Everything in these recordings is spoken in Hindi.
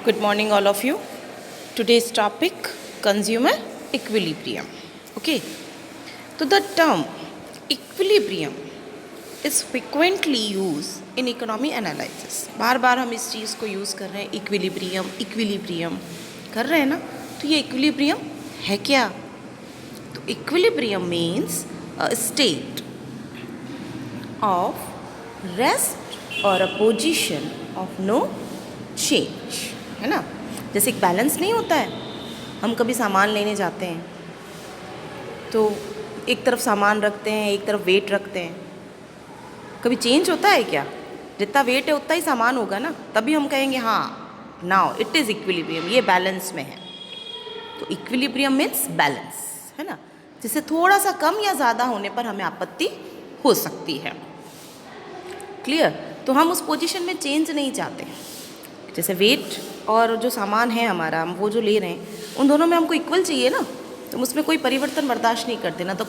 Good morning, all of you. Today's topic, consumer equilibrium. Okay, so the term equilibrium is frequently used in economy analysis. बार बार हम इस चीज़ को यूज़ कर रहे हैं, इक्विलिब्रियम कर रहे हैं ना. तो ये इक्विलिब्रियम है क्या? तो equilibrium means a state of rest और a position of no change, है ना. जैसे एक बैलेंस नहीं होता है, हम कभी सामान लेने जाते हैं तो एक तरफ सामान रखते हैं, एक तरफ वेट रखते हैं. कभी चेंज होता है क्या? जितना वेट है उतना ही सामान होगा ना, तभी हम कहेंगे हाँ नाउ इट इज़ इक्विलिब्रियम, ये बैलेंस में है. तो इक्विलिब्रियम मीन्स बैलेंस, है ना. जिससे थोड़ा सा कम या ज़्यादा होने पर हमें आपत्ति हो सकती है. क्लियर? तो हम उस पोजीशन में चेंज नहीं चाहते. जैसे वेट और जो सामान है हमारा, हम वो जो ले रहे हैं, उन दोनों में हमको इक्वल चाहिए ना. तो उसमें कोई परिवर्तन बर्दाश्त नहीं करते ना. तो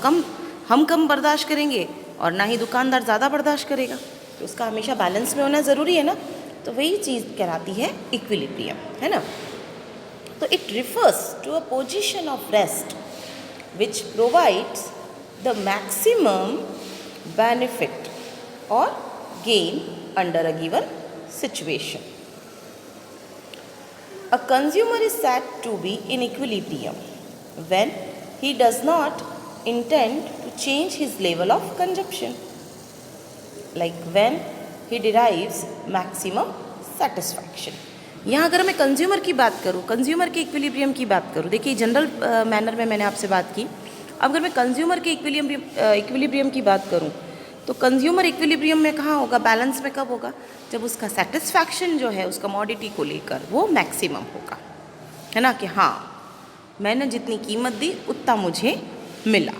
हम कम बर्दाश्त करेंगे और ना ही दुकानदार ज़्यादा बर्दाश्त करेगा. तो उसका हमेशा बैलेंस में होना ज़रूरी है ना. तो वही चीज़ कहलाती है इक्विलिब्रियम, है ना. तो it refers to a position of rest which provides the maximum benefit और gain under a given situation. A consumer is said to be in equilibrium when he does not intend to change his level of consumption, like when he derives maximum satisfaction. यहाँ अगर मैं कंज्यूमर की बात करूँ, कंज्यूमर के इक्विलिब्रियम की बात करूँ, देखिए जनरल मैनर में मैंने आपसे बात की. अब अगर मैं कंज्यूमर के इक्विलिब्रियम की बात करूँ, तो कंज्यूमर इक्विलिब्रियम में कहाँ होगा? बैलेंस में कब होगा? जब उसका सेटिस्फैक्शन जो है उस कमोडिटी को लेकर वो मैक्सिमम होगा, है ना. कि हाँ मैंने जितनी कीमत दी उतना मुझे मिला,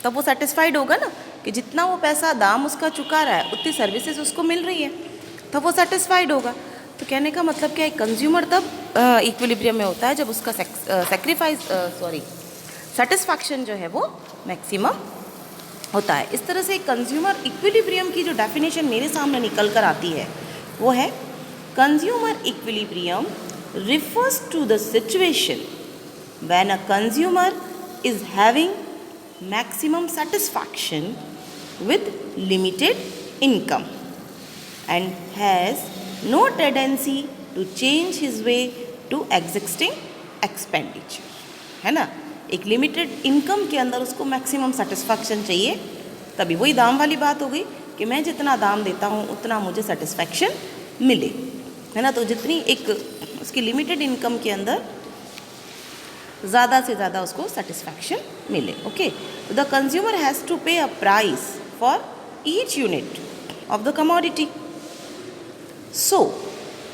तब वो सेटिस्फाइड होगा ना. कि जितना वो पैसा दाम उसका चुका रहा है उतनी सर्विसेज उसको मिल रही है, तब वो सेटिस्फाइड होगा. तो कहने का मतलब क्या है, कंज्यूमर तब इक्विलिब्रियम में होता है जब उसका सेटिस्फैक्शन जो है वो मैक्सिमम होता है. इस तरह से कंज्यूमर इक्विलिब्रियम की जो डेफिनेशन मेरे सामने निकल कर आती है वो है, consumer equilibrium refers to the situation when a consumer is having maximum satisfaction with limited income and has no tendency to change his way to existing expenditure, है ना. एक लिमिटेड इनकम के अंदर उसको मैक्सिमम सेटिस्फैक्शन चाहिए. तभी वही दाम वाली बात हो गई कि मैं जितना दाम देता हूँ उतना मुझे सेटिस्फैक्शन मिले, है ना. तो जितनी एक उसकी लिमिटेड इनकम के अंदर ज़्यादा से ज़्यादा उसको सेटिस्फैक्शन मिले. ओके, तो the consumer has to pay a price for each unit of the commodity, so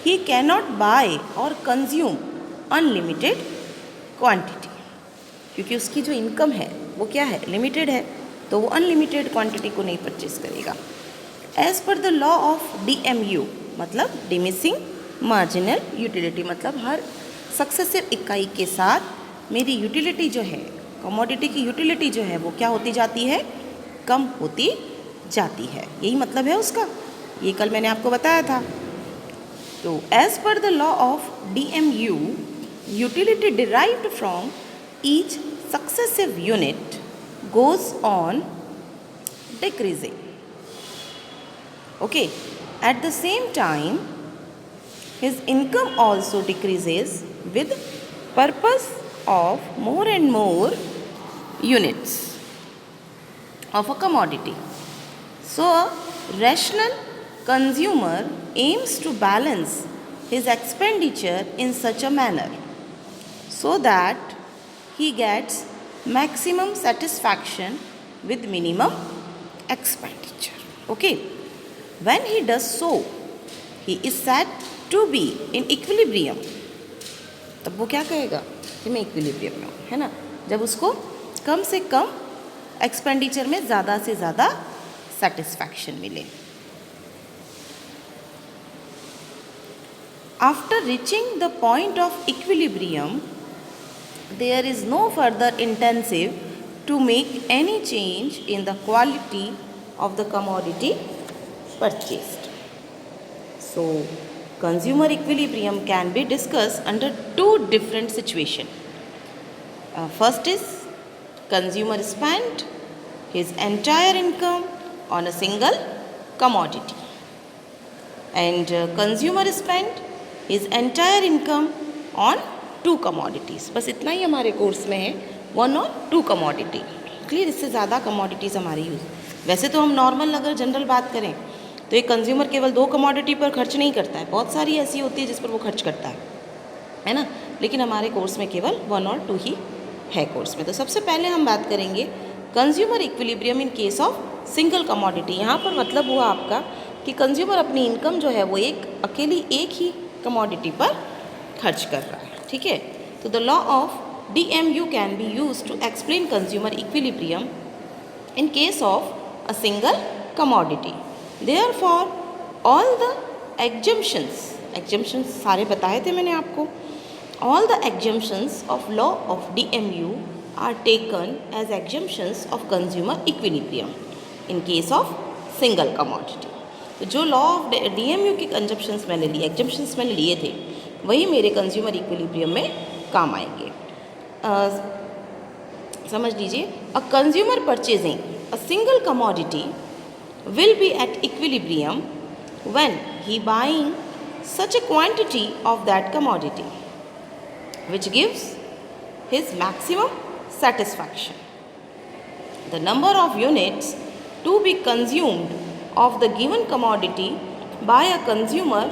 he can not buy और कंज्यूम अनलिमिटेड क्वांटिटी. क्योंकि उसकी जो इनकम है वो क्या है, लिमिटेड है, तो वो अनलिमिटेड क्वांटिटी को नहीं परचेज करेगा. As per the law of DMU, मतलब डिमिसिंग मार्जिनल यूटिलिटी, मतलब हर सक्सेसिव इकाई के साथ मेरी यूटिलिटी जो है, कमोडिटी की यूटिलिटी जो है वो क्या होती जाती है, कम होती जाती है. यही मतलब है उसका. ये कल मैंने आपको बताया था. तो as per the law of DMU, utility derived from each successive unit goes on decreasing. Okay, at the same time his income also decreases with purpose of more and more units of a commodity. So a rational consumer aims to balance his expenditure in such a manner so that he gets maximum satisfaction with minimum expenditure. Okay, when he does so, he is said to be in equilibrium. तब वो क्या कहेगा कि मैं इक्विलिब्रियम में हूँ, है ना. जब उसको कम से कम एक्सपेंडिचर में ज़्यादा से ज़्यादा सेटिस्फैक्शन मिले. After reaching the point of equilibrium, there is no further incentive to make any change in the quality of the commodity purchased. So, consumer equilibrium can be discussed under two different situations. First is consumer spent his entire income on a single commodity, and consumer spent his entire income on two commodities. बस इतना ही हमारे कोर्स में है, वन और टू कमोडिटी. क्लियर? इससे ज़्यादा कमोडिटीज़ हमारी यूज़. वैसे तो हम नॉर्मल अगर जनरल बात करें तो एक कंज्यूमर केवल दो कमोडिटी पर खर्च नहीं करता है, बहुत सारी ऐसी होती है जिस पर वो खर्च करता है ना. लेकिन हमारे कोर्स में केवल वन और टू ही है कोर्स में. तो सबसे पहले हम बात करेंगे consumer equilibrium in case of single commodity. यहाँ पर मतलब हुआ आपका कि कंज्यूमर अपनी इनकम जो है वो अकेली एक ही कमोडिटी पर खर्च कर रहा है. ठीक है. तो the law of DMU can be use to explain consumer equilibrium in case of a single commodity. Therefore, all the exemptions सारे बताए थे मैंने आपको. All the exemptions of law of DMU are taken as exemptions of consumer equilibrium in case of single commodity. तो जो लॉ ऑफ DMU की exemptions मैंने लिए थे वही मेरे कंज्यूमर इक्विलिब्रियम में काम आएंगे. समझ लीजिए. A consumer purchasing a single commodity will be at equilibrium when he buying such a quantity of that commodity which gives his maximum satisfaction. The number of units to be consumed of the given commodity by a consumer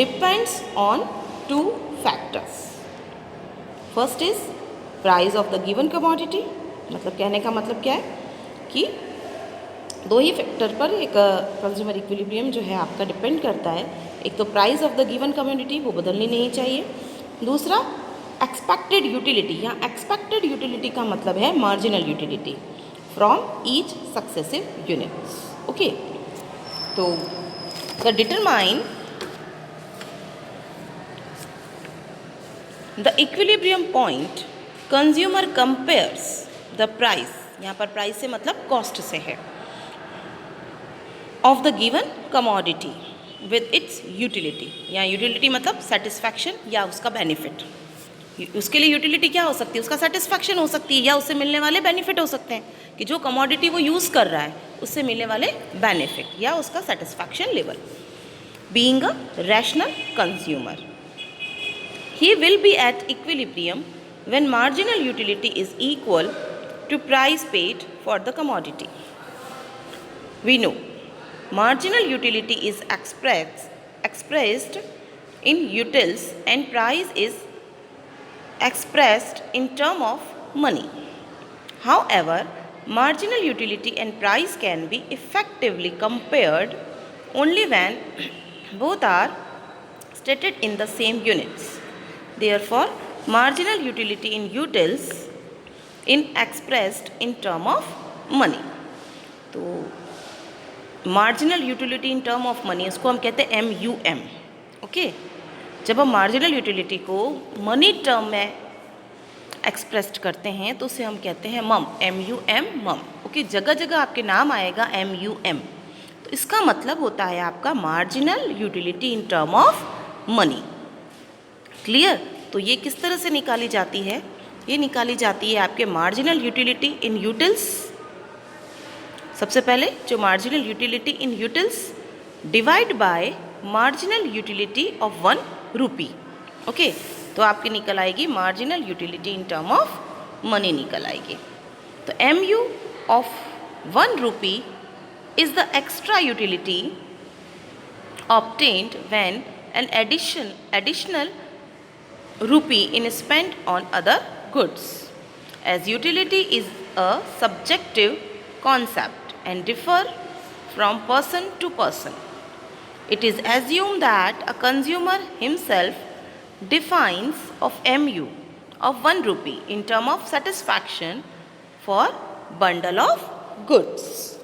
depends on two factors. First is price of the given commodity. मतलब कहने का मतलब क्या है कि दो ही फैक्टर पर एक कंज्यूमर इक्विलिब्रियम जो है आपका डिपेंड करता है. एक तो price of the given commodity, वो बदलनी नहीं चाहिए. दूसरा एक्सपेक्टेड यूटिलिटी. यहाँ एक्सपेक्टेड यूटिलिटी का मतलब है marginal utility from each successive units. Okay. तो the determine the equilibrium point consumer compares the price. यहाँ पर प्राइस से मतलब कॉस्ट से है. Of the given commodity with its utility. यहाँ यूटिलिटी मतलब सेटिस्फैक्शन या उसका बेनिफिट. उसके लिए यूटिलिटी क्या हो सकती है? उसका सेटिस्फैक्शन हो सकती है या उससे मिलने वाले बेनिफिट हो सकते हैं कि जो कमोडिटी वो यूज़ कर रहा है उससे मिलने वाले बेनिफिट या उसका satisfaction level. Being a rational consumer he will be at equilibrium when marginal utility is equal to price paid for the commodity. We know marginal utility is expressed in utils and price is expressed in term of money. However, marginal utility and price can be effectively compared only when both are stated in the same units. Therefore, marginal utility in utils is expressed in term of money. तो marginal utility in term of money उसको हम कहते हैं MUM. ओके. जब हम मार्जिनल यूटिलिटी को मनी टर्म में एक्सप्रेस्ड करते हैं तो उसे हम कहते हैं मम. MUM मम. ओके. जगह जगह आपके नाम आएगा MUM. तो इसका मतलब होता है आपका marginal utility in term of money. Clear? तो ये किस तरह से निकाली जाती है? ये निकाली जाती है आपके मार्जिनल यूटिलिटी इन यूटिल्स. सबसे पहले जो marginal utility in utils divide by marginal utility of 1 rupee. Okay. तो आपकी निकल आएगी marginal utility in term of money निकल आएगी. तो MU of 1 rupee is the extra utility obtained when an additional rupee in spent on other goods. As utility is a subjective concept and differ from person to person, it is assumed that a consumer himself defines of MU of 1 rupee in term of satisfaction for bundle of goods.